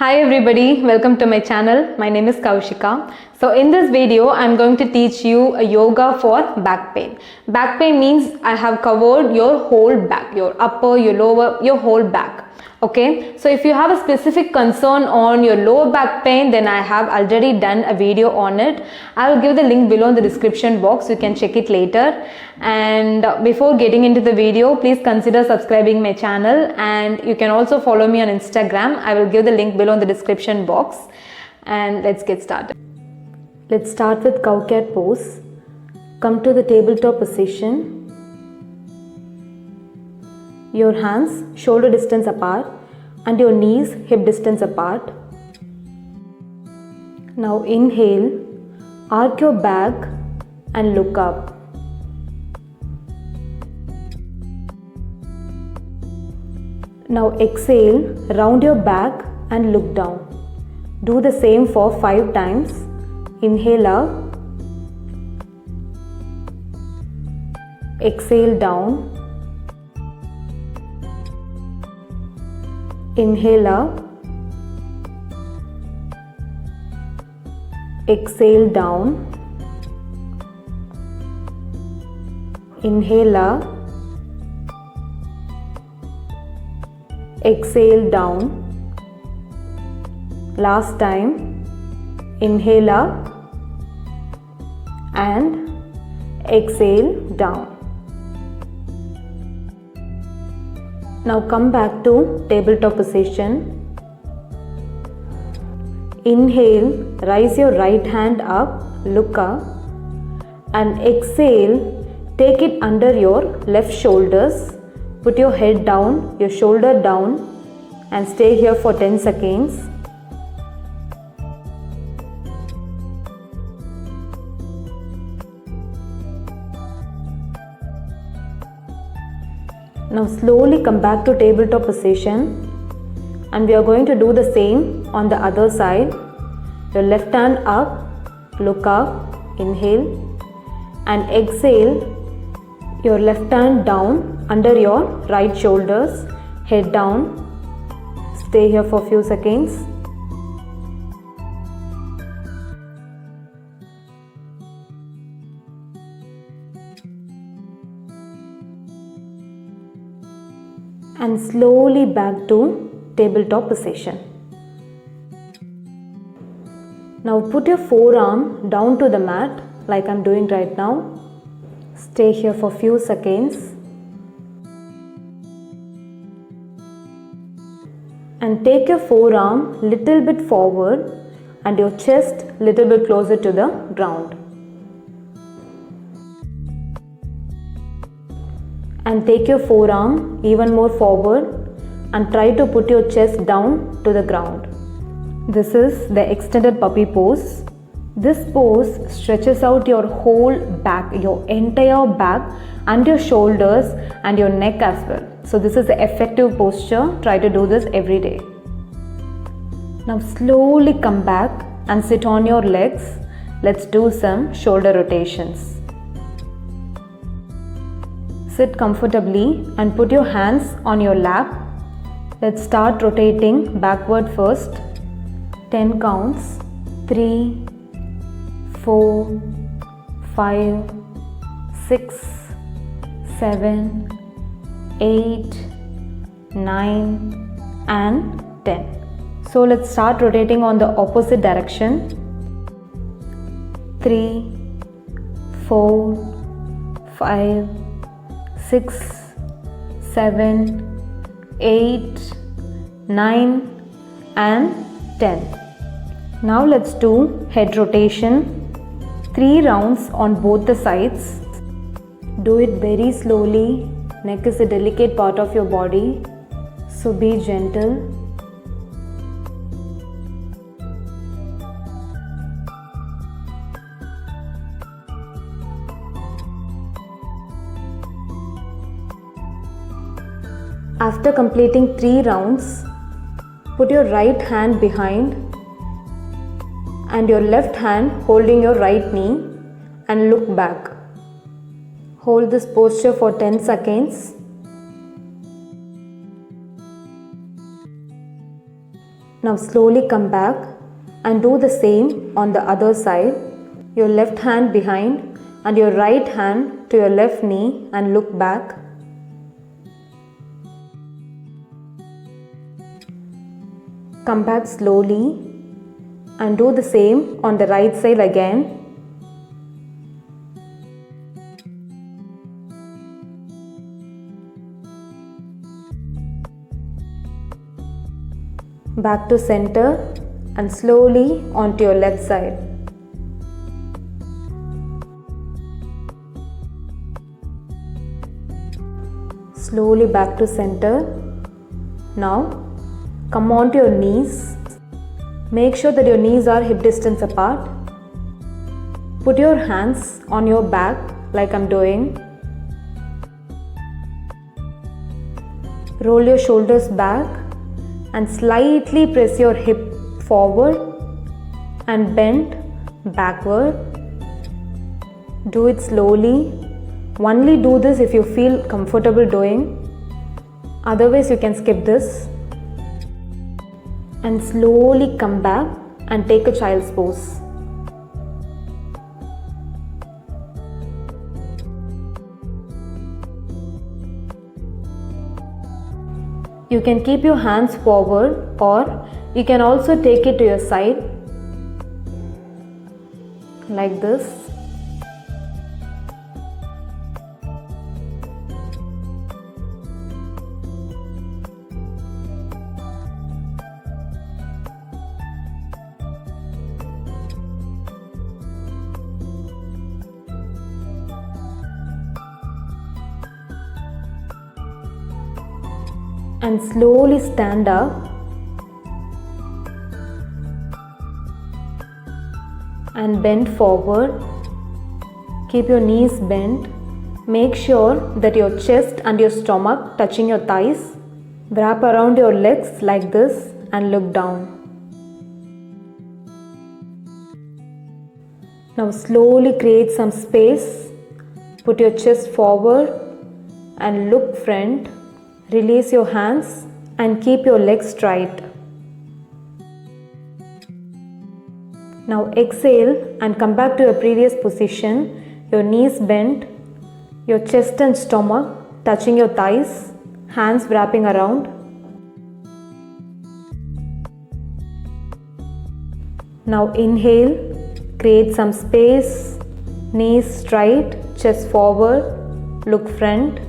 Hi everybody, welcome to my channel. My name is Kaushika. So in this video, I'm going to teach you a yoga for back pain. Back pain means I have covered your whole back, your upper, your lower, your whole back. Okay, so if you have a specific concern on your lower back pain, then I have already done a video on it. I will give the link below in the description box. You can check it later. And before getting into the video, please consider subscribing my channel, and you can also follow me on Instagram. I will give the link below in the description box. And let's get started. Let's start with cow cat pose. Come to the tabletop position. Your hands shoulder distance apart and your knees hip distance apart. Now inhale, arc your back and look up. Now exhale, round your back and look down. Do the same for 5 times. Inhale up, exhale down, inhale up, exhale down, inhale up, exhale down. Last time, inhale up and exhale down. Now come back to tabletop position. Inhale, raise your right hand up, look up, and exhale, take it under your left shoulders. Put your head down, your shoulder down, and stay here for 10 seconds. Now slowly come back to tabletop position, and we are going to do the same on the other side. Your left hand up, look up, inhale, and exhale, your left hand down under your right shoulders, head down. Stay here for a few seconds. And slowly back to tabletop position. Now put your forearm down to the mat like I'm doing right now. Stay here for few seconds. And take your forearm little bit forward and your chest little bit closer to the ground. And take your forearm even more forward and try to put your chest down to the ground. This is the extended puppy pose. This pose stretches out your whole back, your entire back, and your shoulders and your neck as well. So this is the effective posture. Try to do this every day. Now slowly come back and sit on your legs. Let's do some shoulder rotations. Sit comfortably and put your hands on your lap. Let's start rotating backward first. 10 counts. 3, 4, 5, 6, 7, 8, 9 and 10. So let's start rotating on the opposite direction. 3, 4, 5, 6, 7, 8, 9 and 10. Now let's do head rotation. 3 rounds on both the sides. Do it very slowly. Neck is a delicate part of your body, so be gentle. After completing 3 rounds, put your right hand behind and your left hand holding your right knee and look back. Hold this posture for 10 seconds. Now slowly come back and do the same on the other side. Your left hand behind and your right hand to your left knee and look back. Come back slowly and do the same on the right side again. Back to center and slowly onto your left side. Slowly back to center. Now come onto your knees. Make sure that your knees are hip distance apart. Put your hands on your back like I'm doing. Roll your shoulders back and slightly press your hip forward and bend backward. Do it slowly. Only do this if you feel comfortable doing. Otherwise, you can skip this. And slowly come back and take a child's pose. You can keep your hands forward or you can also take it to your side like this. And slowly stand up and bend forward. Keep your knees bent. Make sure that your chest and your stomach touching your thighs. Wrap around your legs like this and look down. Now slowly create some space. Put your chest forward and look front. Release your hands and keep your legs straight. Now exhale and come back to your previous position. Your knees bent, your chest and stomach touching your thighs, hands wrapping around. Now inhale, create some space, knees straight, chest forward, look front.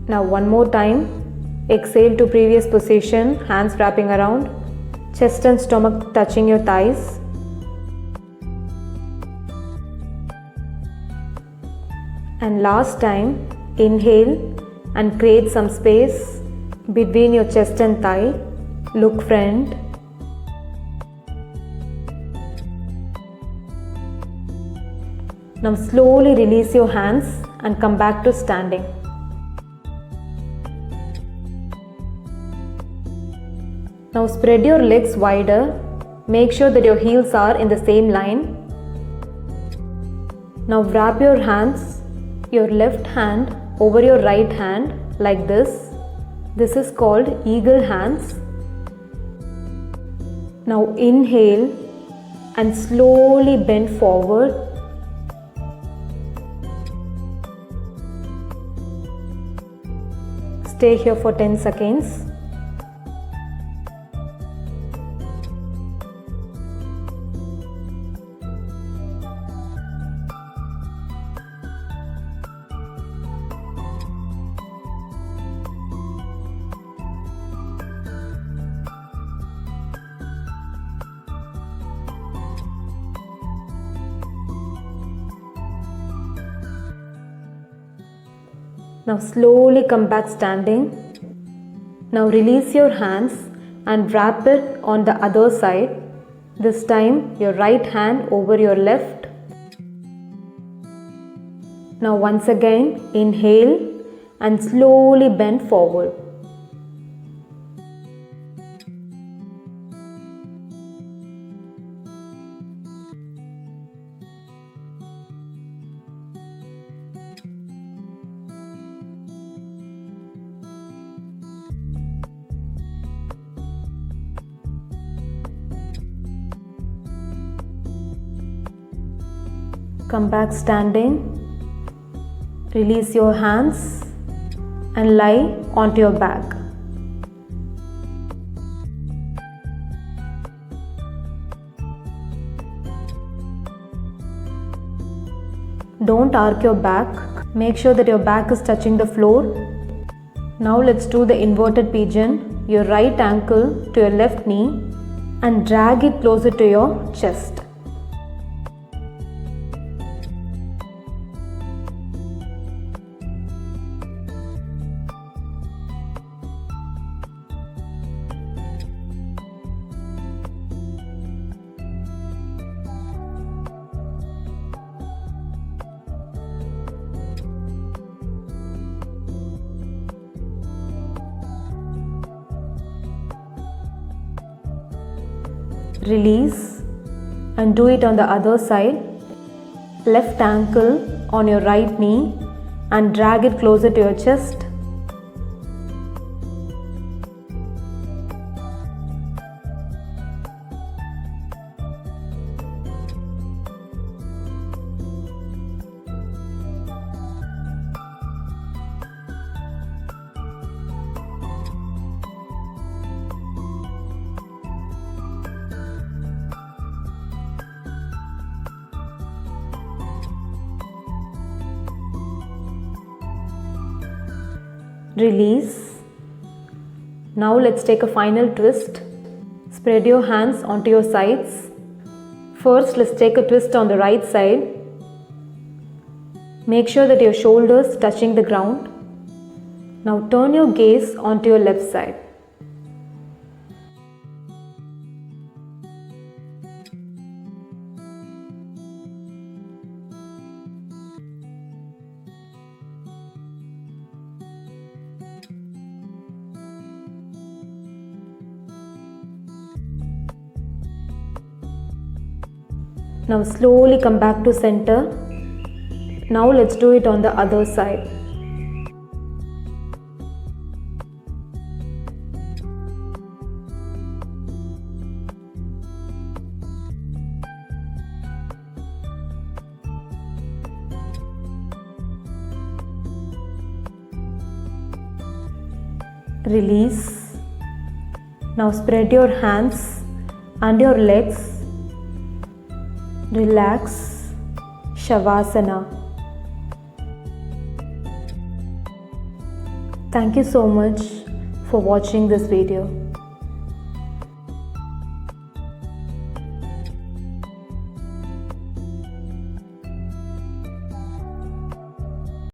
Now one more time, exhale to previous position, hands wrapping around, chest and stomach touching your thighs. And last time, inhale and create some space between your chest and thigh, look front. Now slowly release your hands and come back to standing. Now spread your legs wider. Make sure that your heels are in the same line. Now wrap your hands, your left hand over your right hand like this. This is called eagle hands. Now inhale and slowly bend forward. Stay here for 10 seconds. Now slowly come back standing. Now release your hands and wrap it on the other side. This time your right hand over your left. Now once again inhale and slowly bend forward. Come back standing. Release your hands and lie onto your back. Don't arc your back. Make sure that your back is touching the floor. Now let's do the inverted pigeon. Your right ankle to your left knee and drag it closer to your chest. Release and do it on the other side. Left ankle on your right knee and drag it closer to your chest. Release. Now let's take a final twist. Spread your hands onto your sides. First, let's take a twist on the right side. Make sure that your shoulders touching the ground. Now turn your gaze onto your left side. Now slowly come back to center. Now let's do it on the other side. Release. Now spread your hands and your legs. Relax. Shavasana. Thank you so much for watching this video.